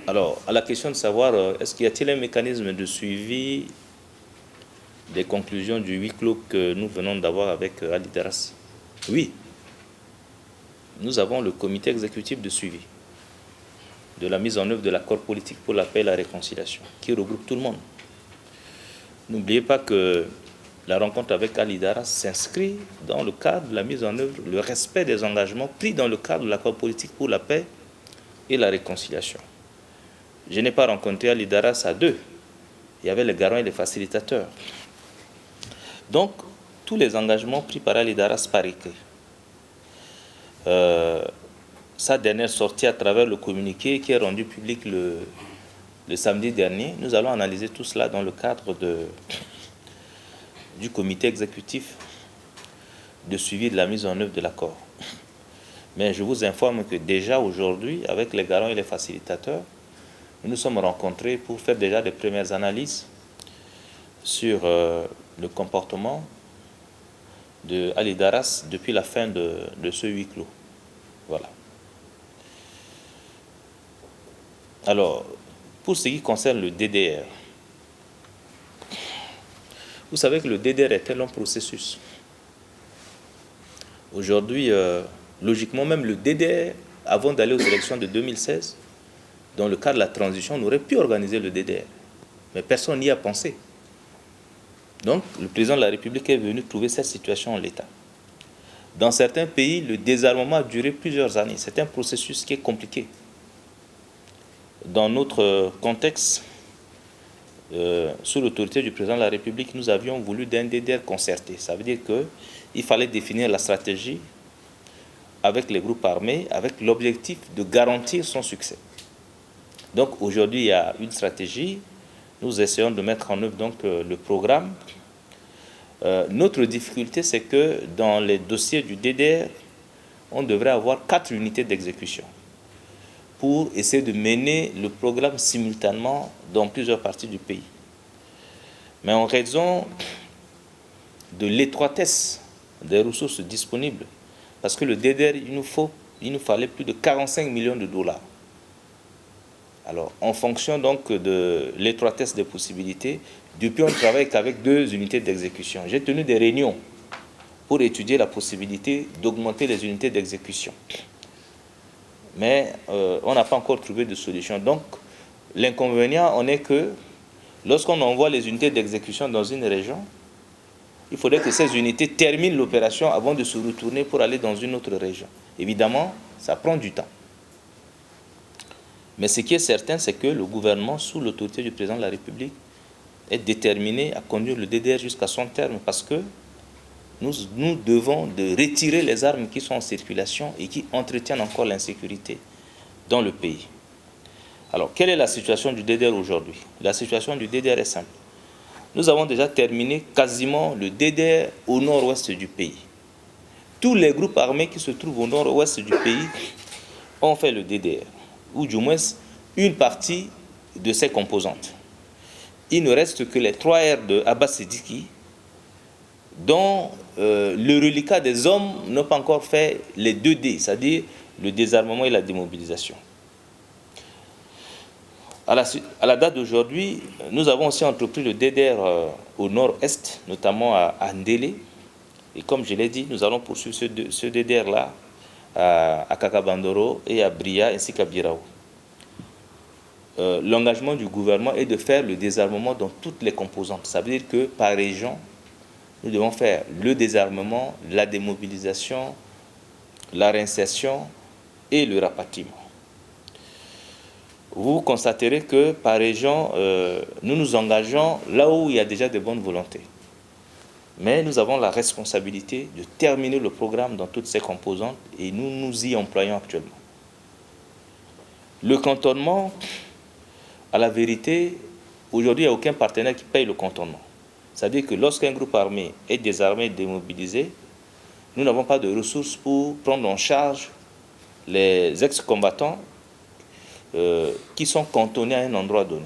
Alors, à la question de savoir, est-ce qu'il y a-t-il un mécanisme de suivi des conclusions du huis clos que nous venons d'avoir avec Ali Daras? Oui, nous avons le comité exécutif de suivi de la mise en œuvre de l'accord politique pour la paix et la réconciliation, qui regroupe tout le monde. N'oubliez pas que la rencontre avec Ali Daras s'inscrit dans le cadre de la mise en œuvre, le respect des engagements pris dans le cadre de l'accord politique pour la paix et la réconciliation. Je n'ai pas rencontré Ali Daras à deux. Il y avait les garants et les facilitateurs. Donc, tous les engagements pris par Ali Daras par écrit. Sa dernière sortie à travers le communiqué qui est rendu public le samedi dernier, nous allons analyser tout cela dans le cadre du comité exécutif de suivi de la mise en œuvre de l'accord. Mais je vous informe que déjà aujourd'hui, avec les garants et les facilitateurs, nous nous sommes rencontrés pour faire déjà des premières analyses sur le comportement de Ali Daras depuis la fin de ce huis clos. Voilà. Alors, pour ce qui concerne le DDR, vous savez que le DDR est un long processus. Aujourd'hui, logiquement, même le DDR, avant d'aller aux élections de 2016, dans le cadre de la transition, on aurait pu organiser le DDR. Mais personne n'y a pensé. Donc, le président de la République est venu trouver cette situation en l'état. Dans certains pays, le désarmement a duré plusieurs années. C'est un processus qui est compliqué. Dans notre contexte, sous l'autorité du président de la République, nous avions voulu d'un DDR concerté. Ça veut dire qu'il fallait définir la stratégie avec les groupes armés, avec l'objectif de garantir son succès. Donc aujourd'hui, il y a une stratégie. Nous essayons de mettre en œuvre donc le programme. Notre difficulté, c'est que dans les dossiers du DDR, on devrait avoir 4 unités d'exécution pour essayer de mener le programme simultanément dans plusieurs parties du pays. Mais en raison de l'étroitesse des ressources disponibles, parce que le DDR, il nous fallait plus de 45 millions de dollars. Alors, en fonction donc de l'étroitesse des possibilités, depuis on travaille qu'avec 2 unités d'exécution. J'ai tenu des réunions pour étudier la possibilité d'augmenter les unités d'exécution. Mais on n'a pas encore trouvé de solution. Donc, l'inconvénient, on est que lorsqu'on envoie les unités d'exécution dans une région, il faudrait que ces unités terminent l'opération avant de se retourner pour aller dans une autre région. Évidemment, ça prend du temps. Mais ce qui est certain, c'est que le gouvernement, sous l'autorité du président de la République, est déterminé à conduire le DDR jusqu'à son terme parce que nous devons de retirer les armes qui sont en circulation et qui entretiennent encore l'insécurité dans le pays. Alors, quelle est la situation du DDR aujourd'hui? La situation du DDR est simple. Nous avons déjà terminé quasiment le DDR au nord-ouest du pays. Tous les groupes armés qui se trouvent au nord-ouest du pays ont fait le DDR, ou du moins une partie de ses composantes. Il ne reste que les 3R de Abbas Sidiki, dont le reliquat des hommes n'a pas encore fait les 2D, c'est-à-dire le désarmement et la démobilisation. À la date d'aujourd'hui, nous avons aussi entrepris le DDR au nord-est, notamment à Ndélé. Et comme je l'ai dit, nous allons poursuivre ce DDR-là à Kakabandoro et à Bria ainsi qu'à Birao. L'engagement du gouvernement est de faire le désarmement dans toutes les composantes. Ça veut dire que par région, nous devons faire le désarmement, la démobilisation, la réinsertion et le rapatriement. Vous constaterez que par région, nous nous engageons là où il y a déjà de bonnes volontés. Mais nous avons la responsabilité de terminer le programme dans toutes ses composantes et nous nous y employons actuellement. Le cantonnement, à la vérité, aujourd'hui, il n'y a aucun partenaire qui paye le cantonnement. C'est-à-dire que lorsqu'un groupe armé est désarmé et démobilisé, nous n'avons pas de ressources pour prendre en charge les ex-combattants qui sont cantonnés à un endroit donné.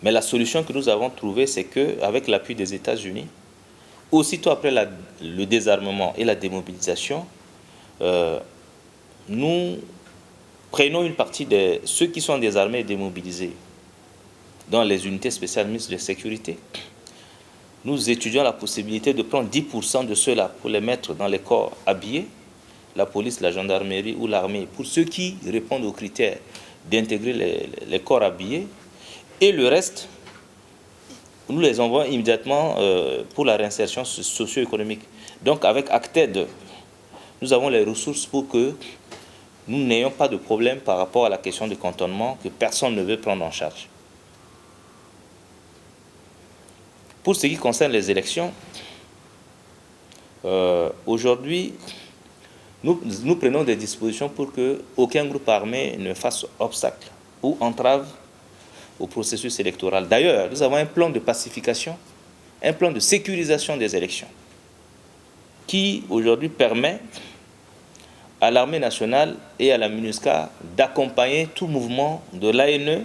Mais la solution que nous avons trouvée, c'est qu'avec l'appui des États-Unis, aussitôt après le désarmement et la démobilisation, nous prenons une partie de ceux qui sont désarmés et démobilisés dans les unités spéciales ministres de sécurité. Nous étudions la possibilité de prendre 10% de ceux-là pour les mettre dans les corps habillés, la police, la gendarmerie ou l'armée, pour ceux qui répondent aux critères d'intégrer les corps habillés, et le reste, nous les envoyons immédiatement pour la réinsertion socio-économique. Donc avec Acted, nous avons les ressources pour que nous n'ayons pas de problème par rapport à la question du cantonnement que personne ne veut prendre en charge. Pour ce qui concerne les élections, aujourd'hui, nous prenons des dispositions pour qu'aucun groupe armé ne fasse obstacle ou entrave au processus électoral. D'ailleurs, nous avons un plan de pacification, un plan de sécurisation des élections qui aujourd'hui permet à l'armée nationale et à la MINUSCA d'accompagner tout mouvement de l'ANE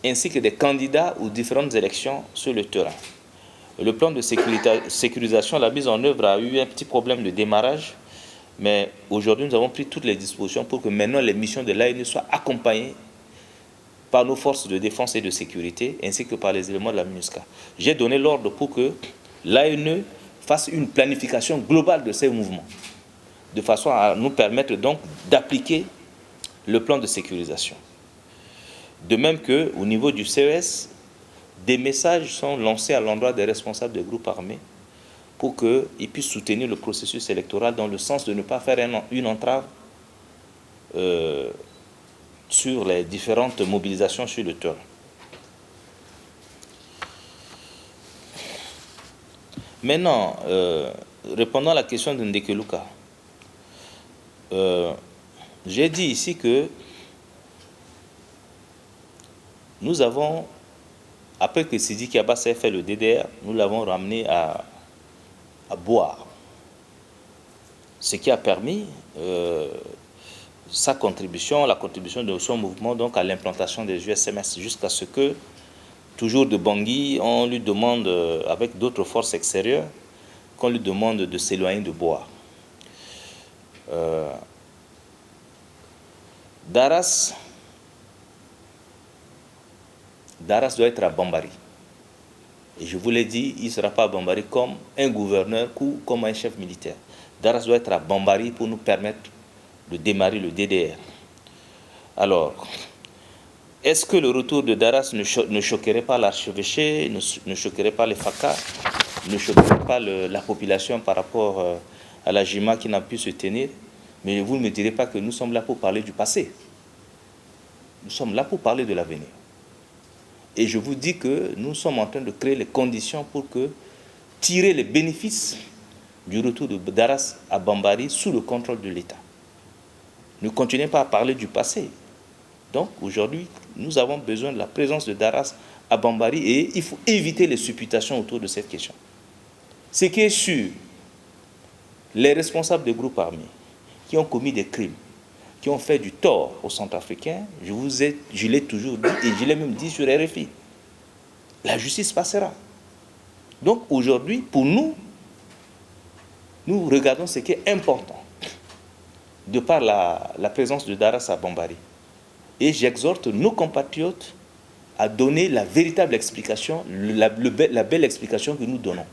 ainsi que des candidats aux différentes élections sur le terrain. Le plan de sécurisation, la mise en œuvre a eu un petit problème de démarrage, mais aujourd'hui nous avons pris toutes les dispositions pour que maintenant les missions de l'ANE soient accompagnées par nos forces de défense et de sécurité, ainsi que par les éléments de la MINUSCA. J'ai donné l'ordre pour que l'ANE fasse une planification globale de ces mouvements, de façon à nous permettre donc d'appliquer le plan de sécurisation. De même qu'au niveau du CES, des messages sont lancés à l'endroit des responsables des groupes armés pour qu'ils puissent soutenir le processus électoral dans le sens de ne pas faire une entrave sur les différentes mobilisations sur le terrain. Maintenant, répondant à la question de Ndekeluka, j'ai dit ici que nous avons, après que Sidiki Abass ait fait le DDR, nous l'avons ramené à boire. Ce qui a permis sa contribution, la contribution de son mouvement donc à l'implantation des USMS, jusqu'à ce que, toujours de Bangui, on lui demande, avec d'autres forces extérieures, qu'on lui demande de s'éloigner de Boa. Daras doit être à Bambari. Et je vous l'ai dit, il ne sera pas à Bambari comme un gouverneur ou comme un chef militaire. Daras doit être à Bambari pour nous permettre de démarrer le DDR. Alors, est-ce que le retour de Daras ne choquerait pas l'archevêché, ne choquerait pas les FACA, ne choquerait pas la population par rapport à la JIMA qui n'a pu se tenir? Mais vous ne me direz pas que nous sommes là pour parler du passé. Nous sommes là pour parler de l'avenir. Et je vous dis que nous sommes en train de créer les conditions pour tirer les bénéfices du retour de Daras à Bambari sous le contrôle de l'État. Ne continuez pas à parler du passé. Donc aujourd'hui, nous avons besoin de la présence de Daras à Bambari et il faut éviter les supputations autour de cette question. Ce qui est sûr, les responsables des groupes armés qui ont commis des crimes, qui ont fait du tort aux Centrafricains, je l'ai toujours dit et je l'ai même dit sur RFI, la justice passera. Donc aujourd'hui, pour nous, nous regardons ce qui est important de par la présence de Daras à Bambari. Et j'exhorte nos compatriotes à donner la véritable explication, la belle explication que nous donnons.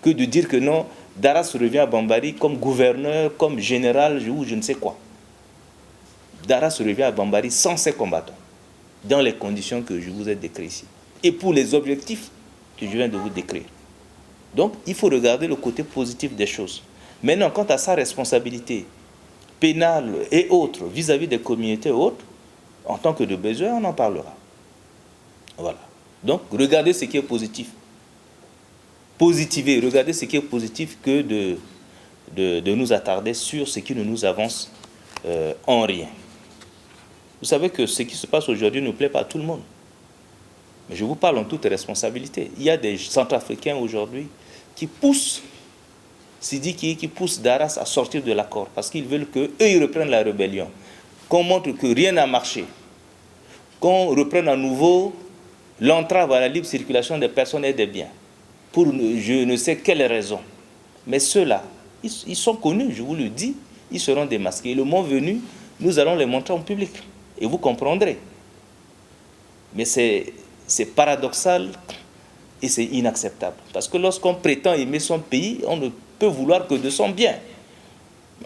Que de dire que non, Daras revient à Bambari comme gouverneur, comme général ou je ne sais quoi. Daras revient à Bambari sans ses combattants, dans les conditions que je vous ai décrites ici. Et pour les objectifs que je viens de vous décrire. Donc, il faut regarder le côté positif des choses. Maintenant, quant à sa responsabilité pénale et autres, vis-à-vis des communautés autres, en tant que de besoin, on en parlera. Voilà. Donc, regardez ce qui est positif. Positivez, regardez ce qui est positif que de nous attarder sur ce qui ne nous avance en rien. Vous savez que ce qui se passe aujourd'hui ne plaît pas à tout le monde. Mais je vous parle en toute responsabilité. Il y a des Centrafricains aujourd'hui qui poussent Sidiki, qui poussent Daras à sortir de l'accord parce qu'ils veulent qu'eux, ils reprennent la rébellion. Qu'on montre que rien n'a marché. Qu'on reprenne à nouveau l'entrave à la libre circulation des personnes et des biens. Pour je ne sais quelle raison. Mais ceux-là, ils sont connus, je vous le dis, ils seront démasqués. Le moment venu, nous allons les montrer en public et vous comprendrez. Mais c'est paradoxal et c'est inacceptable. Parce que lorsqu'on prétend aimer son pays, on ne peut vouloir que de son bien.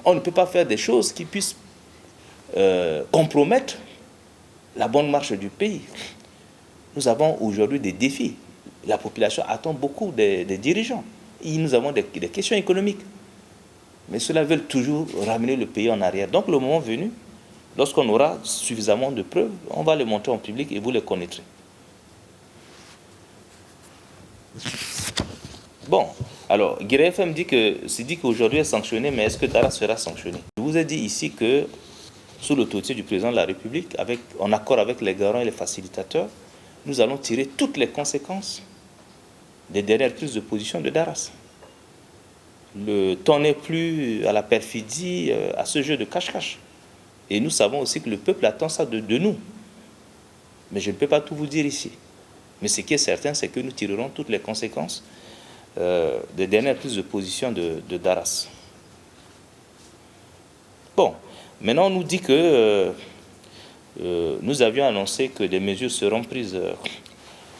On ne peut pas faire des choses qui puissent compromettre la bonne marche du pays. Nous avons aujourd'hui des défis. La population attend beaucoup des dirigeants. Et nous avons des questions économiques. Mais cela veut toujours ramener le pays en arrière. Donc le moment venu, lorsqu'on aura suffisamment de preuves, on va les montrer en public et vous les connaîtrez. Bon, alors, Guéré FM dit qu'aujourd'hui est sanctionné, mais est-ce que Daras sera sanctionné? Je vous ai dit ici que, sous l'autorité du président de la République, en accord avec les garants et les facilitateurs, nous allons tirer toutes les conséquences des dernières prises de position de Daras. Le temps n'est plus à la perfidie, à ce jeu de cache-cache. Et nous savons aussi que le peuple attend ça de nous. Mais je ne peux pas tout vous dire ici. Mais ce qui est certain, c'est que nous tirerons toutes les conséquences des dernières prises de position de Daras. Bon, maintenant on nous dit que nous avions annoncé que des mesures seront prises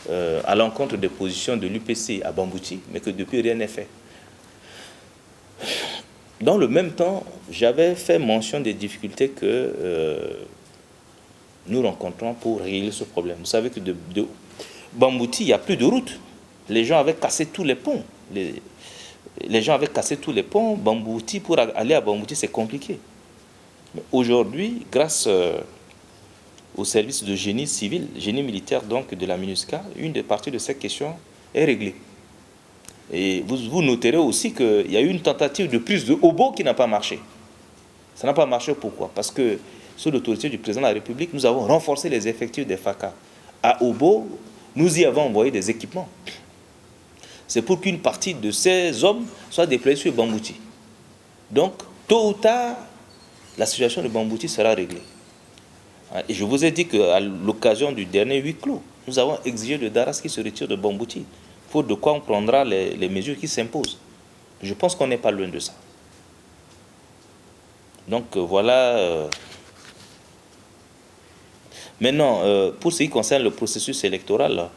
à l'encontre des positions de l'UPC à Bambouti, mais que depuis rien n'est fait. Dans le même temps, j'avais fait mention des difficultés que nous rencontrons pour régler ce problème. Vous savez que de Bambouti, il n'y a plus de route. Les gens avaient cassé tous les ponts. Les gens avaient cassé tous les ponts. Bambouti, pour aller à Bambouti, c'est compliqué. Mais aujourd'hui, grâce au service de génie civil, génie militaire donc de la MINUSCA, une des parties de cette question est réglée. Et vous noterez aussi qu'il y a eu une tentative de prise de Obo qui n'a pas marché. Ça n'a pas marché pourquoi? Parce que sous l'autorité du président de la République, nous avons renforcé les effectifs des FACA. À Obo, nous y avons envoyé des équipements. C'est pour qu'une partie de ces hommes soit déployée sur Bambouti. Donc, tôt ou tard, la situation de Bambouti sera réglée. Et je vous ai dit qu'à l'occasion du dernier huis clos, nous avons exigé de Daras qui se retire de Bambouti. Faute de quoi on prendra les mesures qui s'imposent. Je pense qu'on n'est pas loin de ça. Donc voilà. Maintenant, pour ce qui concerne le processus électoral,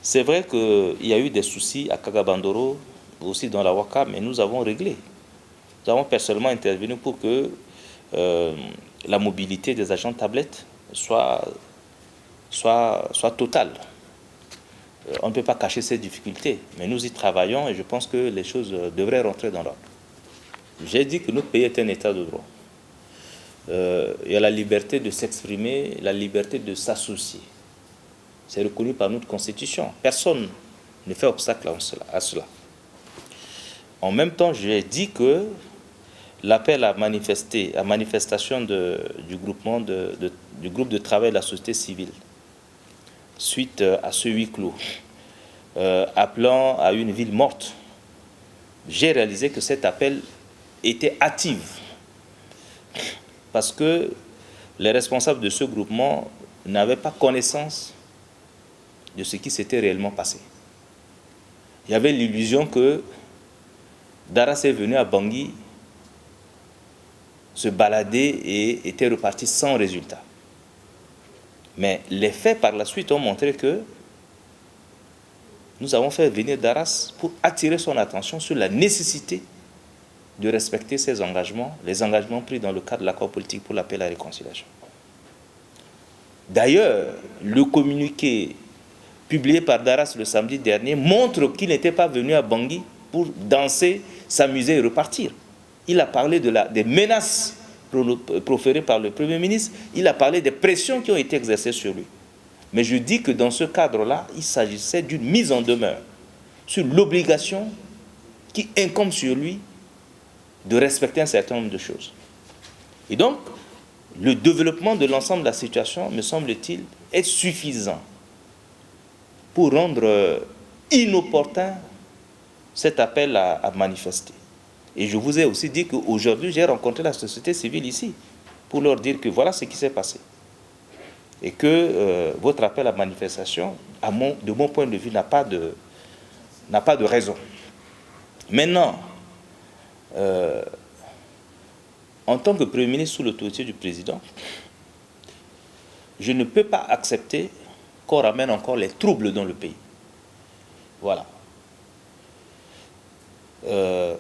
c'est vrai qu'il y a eu des soucis à Kagabandoro, aussi dans la Waka, mais nous avons réglé. Nous avons personnellement intervenu pour que la mobilité des agents tablettes soit totale. On ne peut pas cacher ces difficultés, mais nous y travaillons et je pense que les choses devraient rentrer dans l'ordre. J'ai dit que notre pays est un état de droit. Il y a la liberté de s'exprimer, la liberté de s'associer. C'est reconnu par notre Constitution. Personne ne fait obstacle à cela. En même temps, j'ai dit que l'appel à manifester, à manifestation du groupe de travail de la société civile, suite à ce huis clos, appelant à une ville morte, j'ai réalisé que cet appel était hâtif, parce que les responsables de ce groupement n'avaient pas connaissance de ce qui s'était réellement passé. Il y avait l'illusion que Daras est venu à Bangui se balader et était reparti sans résultat. Mais les faits par la suite ont montré que nous avons fait venir Daras pour attirer son attention sur la nécessité de respecter ses engagements, les engagements pris dans le cadre de l'accord politique pour la paix et la réconciliation. D'ailleurs, le communiqué publié par Daras le samedi dernier montre qu'il n'était pas venu à Bangui pour danser, s'amuser et repartir. Il a parlé des menaces proférées par le Premier ministre, il a parlé des pressions qui ont été exercées sur lui. Mais je dis que dans ce cadre-là, il s'agissait d'une mise en demeure sur l'obligation qui incombe sur lui de respecter un certain nombre de choses. Et donc, le développement de l'ensemble de la situation, me semble-t-il, est suffisant pour rendre inopportun cet appel à manifester. Et je vous ai aussi dit qu'aujourd'hui, j'ai rencontré la société civile ici pour leur dire que voilà ce qui s'est passé. Et que votre appel à manifestation, de mon point de vue, n'a pas de raison. Maintenant, en tant que Premier ministre sous l'autorité du président, je ne peux pas accepter qu'on ramène encore les troubles dans le pays. Voilà.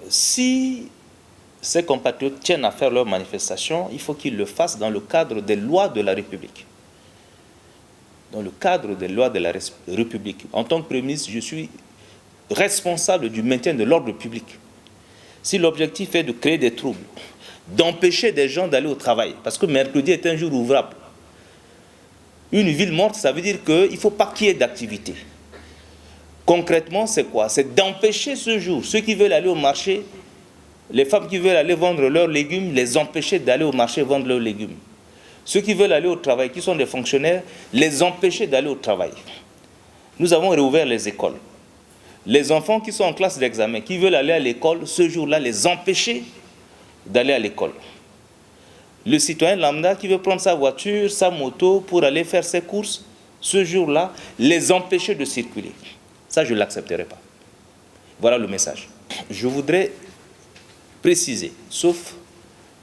Si ces compatriotes tiennent à faire leur manifestation, il faut qu'ils le fassent dans le cadre des lois de la République. Dans le cadre des lois de la République. En tant que Premier ministre, je suis responsable du maintien de l'ordre public. Si l'objectif est de créer des troubles, d'empêcher des gens d'aller au travail, parce que mercredi est un jour ouvrable. Une ville morte, ça veut dire qu'il ne faut pas qu'il y ait d'activité. Concrètement, c'est quoi? C'est d'empêcher ce jour, ceux qui veulent aller au marché, les femmes qui veulent aller vendre leurs légumes, les empêcher d'aller au marché vendre leurs légumes. Ceux qui veulent aller au travail, qui sont des fonctionnaires, les empêcher d'aller au travail. Nous avons réouvert les écoles. Les enfants qui sont en classe d'examen, qui veulent aller à l'école, ce jour-là, les empêcher d'aller à l'école. Le citoyen lambda qui veut prendre sa voiture, sa moto pour aller faire ses courses, ce jour-là, les empêcher de circuler. Ça, je ne l'accepterai pas. Voilà le message. Je voudrais préciser, sauf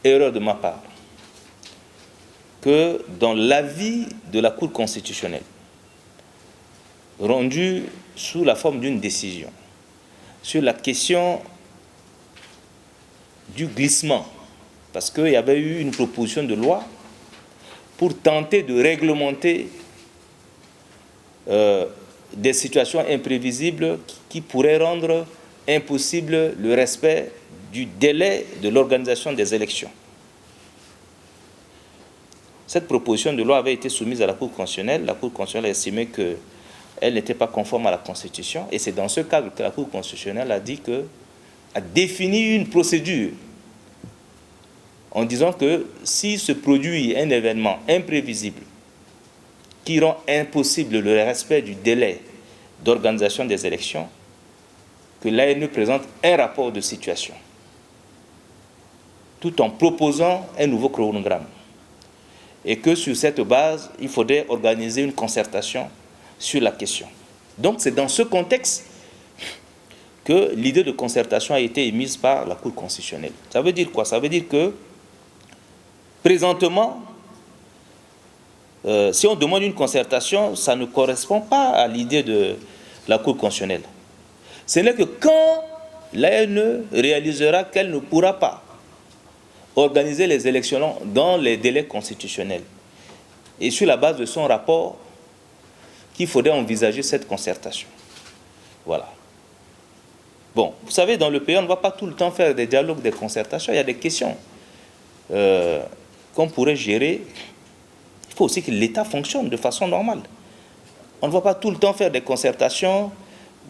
erreur de ma part, que dans l'avis de la Cour constitutionnelle, rendu sous la forme d'une décision, sur la question du glissement, parce qu'il y avait eu une proposition de loi pour tenter de réglementer des situations imprévisibles qui pourraient rendre impossible le respect du délai de l'organisation des élections. Cette proposition de loi avait été soumise à la Cour constitutionnelle. La Cour constitutionnelle a estimé qu'elle n'était pas conforme à la Constitution. Et c'est dans ce cadre que la Cour constitutionnelle a défini une procédure en disant que si se produit un événement imprévisible qui rend impossible le respect du délai d'organisation des élections, que l'ANE présente un rapport de situation, tout en proposant un nouveau chronogramme. Et que sur cette base, il faudrait organiser une concertation sur la question. Donc c'est dans ce contexte que l'idée de concertation a été émise par la Cour constitutionnelle. Ça veut dire quoi? Ça veut dire que, présentement, si on demande une concertation, ça ne correspond pas à l'idée de la Cour constitutionnelle. Ce n'est que quand l'ANE réalisera qu'elle ne pourra pas organiser les élections dans les délais constitutionnels. Et sur la base de son rapport, qu'il faudrait envisager cette concertation. Voilà. Bon, vous savez, dans le pays, on ne va pas tout le temps faire des dialogues, des concertations. Il y a des questions qu'on pourrait gérer. Il faut aussi que l'État fonctionne de façon normale. On ne va pas tout le temps faire des concertations.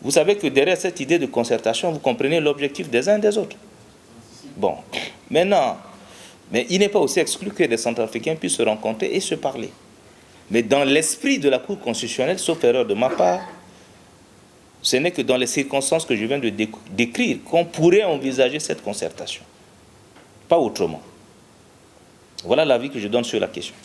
Vous savez que derrière cette idée de concertation, vous comprenez l'objectif des uns et des autres. Bon, maintenant, mais il n'est pas aussi exclu que des Centrafricains puissent se rencontrer et se parler. Mais dans l'esprit de la Cour constitutionnelle, sauf erreur de ma part, ce n'est que dans les circonstances que je viens de décrire qu'on pourrait envisager cette concertation. Pas autrement. Voilà l'avis que je donne sur la question.